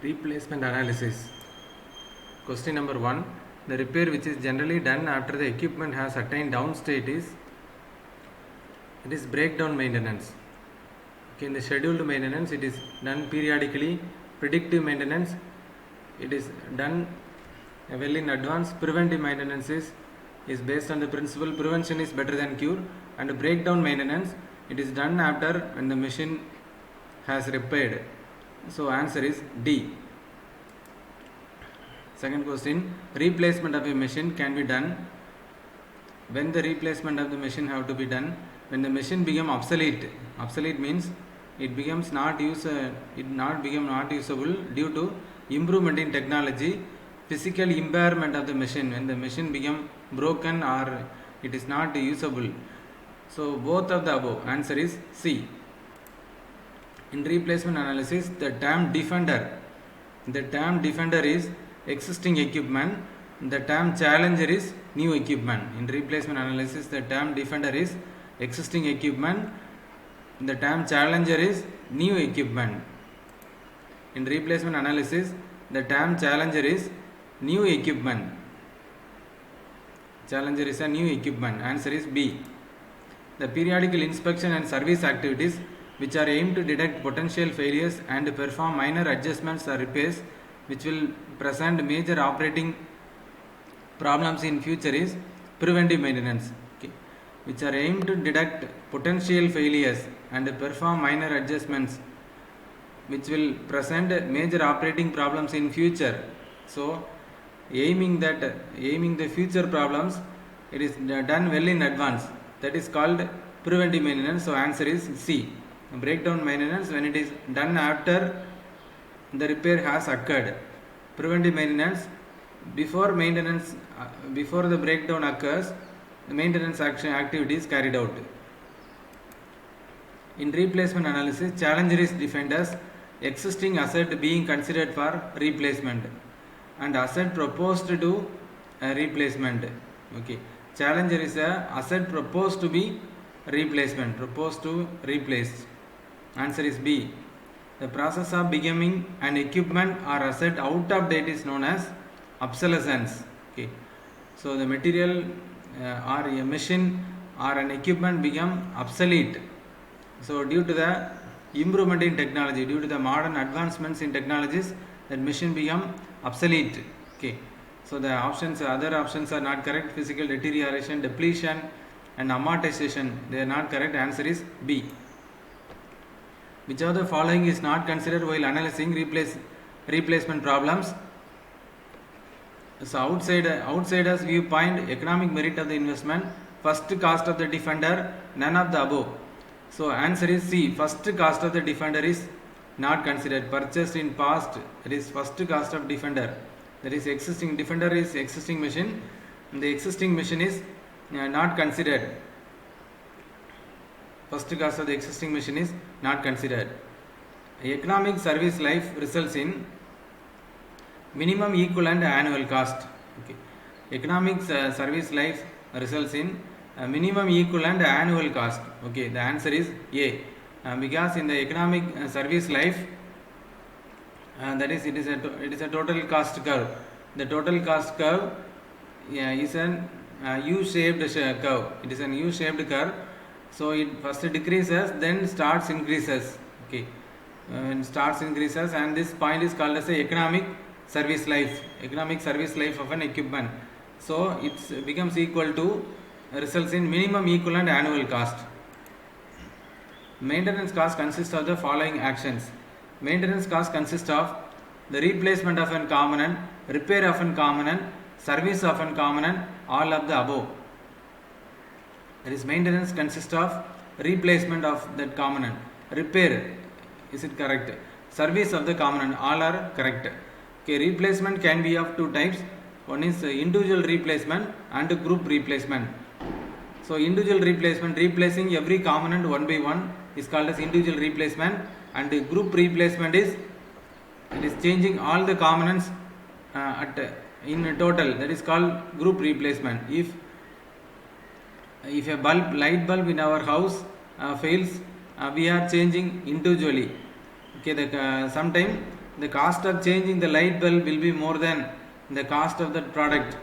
Replacement analysis. Question number 1. The repair which is generally done after the equipment has attained down state is breakdown maintenance. Okay, in the scheduled maintenance it is done periodically. Predictive maintenance it is done well in advance. Preventive maintenance is based on the principle prevention is better than cure. And breakdown maintenance it is done after when the machine has repaired. So answer is D. Second question, replacement of a machine can be done when the replacement of the machine have to be done when the machine become obsolete. Obsolete means it becomes not usable due to improvement in technology, physical impairment of the machine, when the machine become broken or it is not usable. So both of the above. Answer is C. In replacement analysis, the term defender is existing equipment, the term challenger is new equipment. In replacement analysis, the term defender is existing equipment, the term challenger is new equipment. In replacement analysis, the term challenger is new equipment. Challenger is a new equipment. Answer is B. The periodical inspection and service activities which are aimed to detect potential failures and perform minor adjustments or repairs which will present major operating problems in future is preventive maintenance. Okay. Which are aimed to detect potential failures and perform minor adjustments which will present major operating problems in future. So aiming the future problems, it is done well in advance, that is called preventive maintenance. So answer is C. Breakdown maintenance when it is done after the repair has occurred. Preventive maintenance before the breakdown occurs, the maintenance activity is carried out. In replacement analysis, challenger is defined as existing asset being considered for replacement and asset proposed to replacement. Okay, challenger is a asset proposed to be proposed to replace. Answer is B. The process of becoming an equipment or asset out of date is known as obsolescence. Okay, so the material or a machine or an equipment become obsolete. So due to the improvement in technology, due to the modern advancements in technologies, that machine become obsolete. Okay, so the other options are not correct. Physical deterioration, depletion and amortization, they are not correct. Answer is B. Which of the following is not considered while analyzing replacement problems? So outsiders viewpoint, economic merit of the investment, first cost of the defender, none of the above. So answer is C. First cost of the defender is not considered. Purchased in past, that is first cost of defender. That is existing defender is existing machine. The existing machine is not considered. First cost of the existing machine is not considered. Economic service life results in minimum equivalent annual cost. Okay. Economic service life results in minimum equivalent annual cost. Okay, the answer is A. Because in the economic service life, that is it is a total cost curve. The total cost curve is an U-shaped curve. It is an U-shaped curve. So it first decreases, then starts increases. Okay, starts increases, and this point is called as the economic service life of an equipment. So it becomes equal to results in minimum equivalent annual cost. Maintenance cost consists of the following actions. Maintenance cost consists of the replacement of an component, repair of an component, service of an component, all of the above. That is, maintenance consists of replacement of that component, repair, is it correct? Service of the component, all are correct. Okay, replacement can be of two types. One is individual replacement and group replacement. So individual replacement, replacing every component one by one, is called as individual replacement, and group replacement is changing all the components in total, that is called group replacement. If a light bulb in our house fails, we are changing individually. Okay, sometime the cost of changing the light bulb will be more than the cost of that product,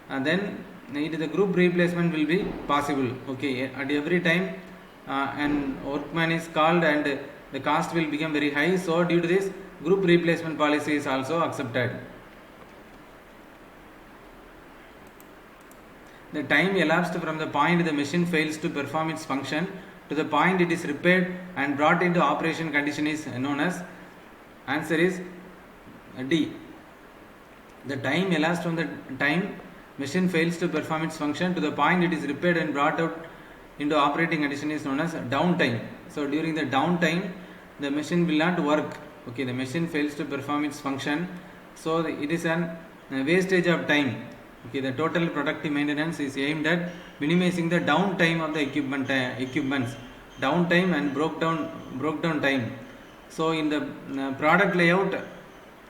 and then the group replacement will be possible. Okay, at every time and workman is called and the cost will become very high, so due to this group replacement policy is also accepted. The time elapsed from the point the machine fails to perform its function to the point it is repaired and brought into operation condition is known as, answer is D. The time elapsed from the time machine fails to perform its function to the point it is repaired and brought out into operating condition is known as downtime. So during the downtime the machine will not work. Okay, the machine fails to perform its function, so it is an wastage of time. Okay, the total productive maintenance is aimed at minimizing the downtime of the equipments, downtime and broke down time. So in the product layout,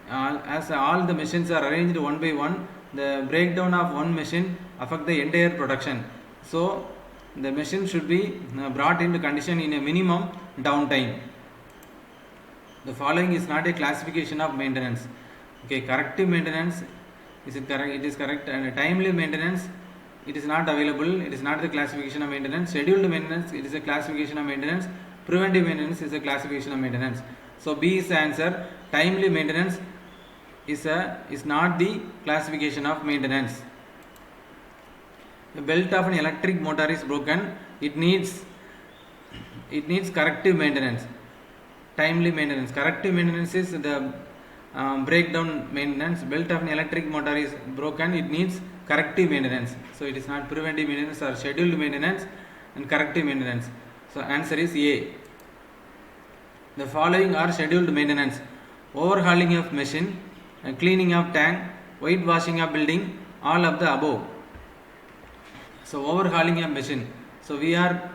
as all the machines are arranged one by one, the breakdown of one machine affect the entire production. So the machine should be brought into condition in a minimum downtime. The following is not a classification of maintenance. Okay, corrective maintenance is it correct? It is correct. And timely maintenance, it is not available. It is not the classification of maintenance. Scheduled maintenance, it is a classification of maintenance. Preventive maintenance is a classification of maintenance. So B is the answer. Timely maintenance is not the classification of maintenance. The belt of an electric motor is broken. It needs corrective maintenance. Timely maintenance. Corrective maintenance is the breakdown maintenance. Belt of an electric motor is broken. It needs corrective maintenance. So it is not preventive maintenance or scheduled maintenance and corrective maintenance. So answer is A. The following are scheduled maintenance: overhauling of machine, cleaning of tank, whitewashing of building, all of the above. So overhauling of machine. So we are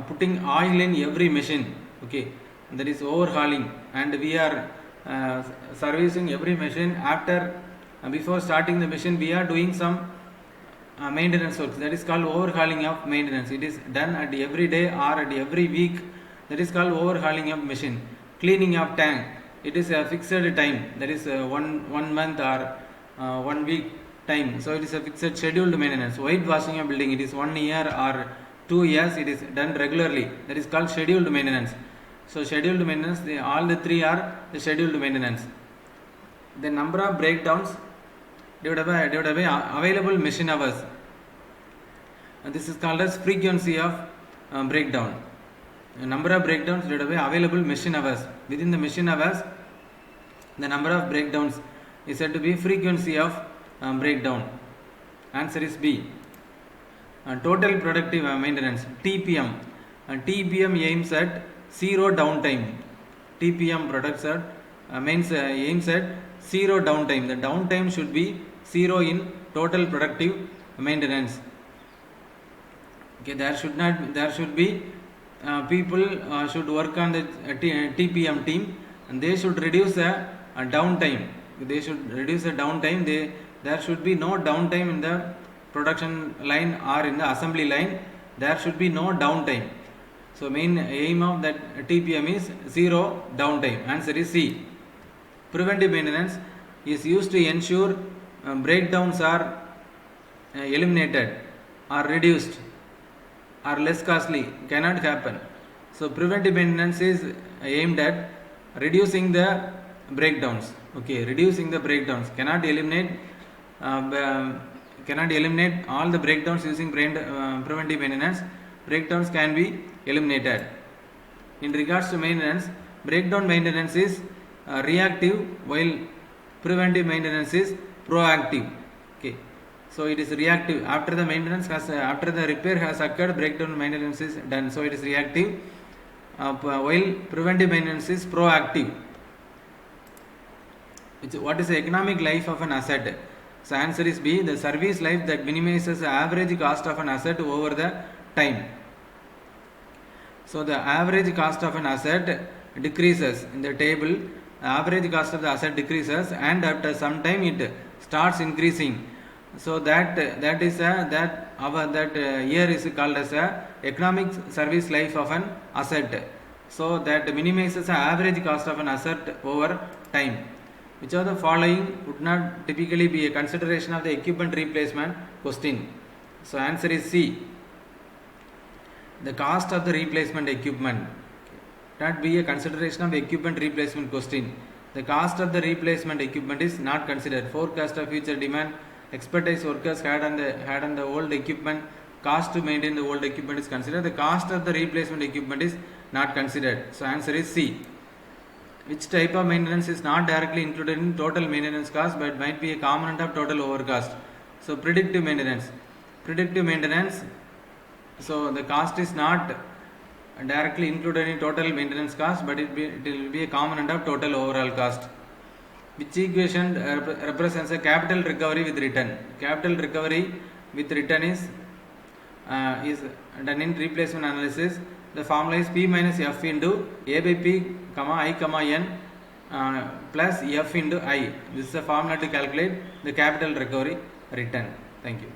putting oil in every machine. Okay, that is overhauling, and we are servicing every machine. After before starting the machine, we are doing some maintenance work. That is called overhauling of maintenance. It is done at every day or at every week. That is called overhauling of machine. Cleaning of tank, it is a fixed time. That is one month or 1 week time. So it is a fixed scheduled maintenance. Whitewashing of building, it is 1 year or 2 years. It is done regularly. That is called scheduled maintenance. So scheduled maintenance, all the three are the scheduled maintenance. The number of breakdowns divided by available machine hours. And this is called as frequency of breakdown. The number of breakdowns divided by available machine hours. Within the machine hours, the number of breakdowns is said to be frequency of breakdown. Answer is B. Total productive maintenance, TPM. TPM aims at zero downtime. TPM products are aims at zero downtime. The downtime should be zero in total productive maintenance. Okay, there should be people should work on the TPM team, and they should reduce the downtime. They should reduce the downtime. There should be no downtime in the production line or in the assembly line. There should be no downtime. So main aim of that TPM is zero downtime. Answer is C. Preventive maintenance is used to ensure breakdowns are eliminated or reduced or less costly, cannot happen. So preventive maintenance is aimed at reducing the breakdowns. Okay, reducing the breakdowns, cannot eliminate all the breakdowns using preventive maintenance. Breakdowns can be eliminated. In regards to maintenance, breakdown maintenance is reactive, while preventive maintenance is proactive. Okay, so it is reactive. After the repair has occurred, breakdown maintenance is done. So it is reactive, while preventive maintenance is proactive. What is the economic life of an asset? So answer is B. The service life that minimizes the average cost of an asset over the time. So the average cost of an asset decreases. In the table, the average cost of the asset decreases, and after some time it starts increasing. So that year is called as a economic service life of an asset. so that minimizes the average cost of an asset over time. Which of the following would not typically be a consideration of the equipment replacement question? So answer is C. The cost of the replacement equipment not be a consideration of the equipment replacement question. The cost of the replacement equipment is not considered. Forecast of future demand, expertise workers had on the old equipment, cost to maintain the old equipment is considered. The cost of the replacement equipment is not considered. So answer is C. Which type of maintenance is not directly included in total maintenance cost but might be a component of total overall cost? So predictive maintenance. Predictive maintenance, so the cost is not directly included in total maintenance cost but it will be a component of total overall cost. Which equation represents a capital recovery with return? Capital recovery with return is done in replacement analysis. The formula is P minus F into A by P, I, N plus F into I. This is the formula to calculate the capital recovery return. Thank you.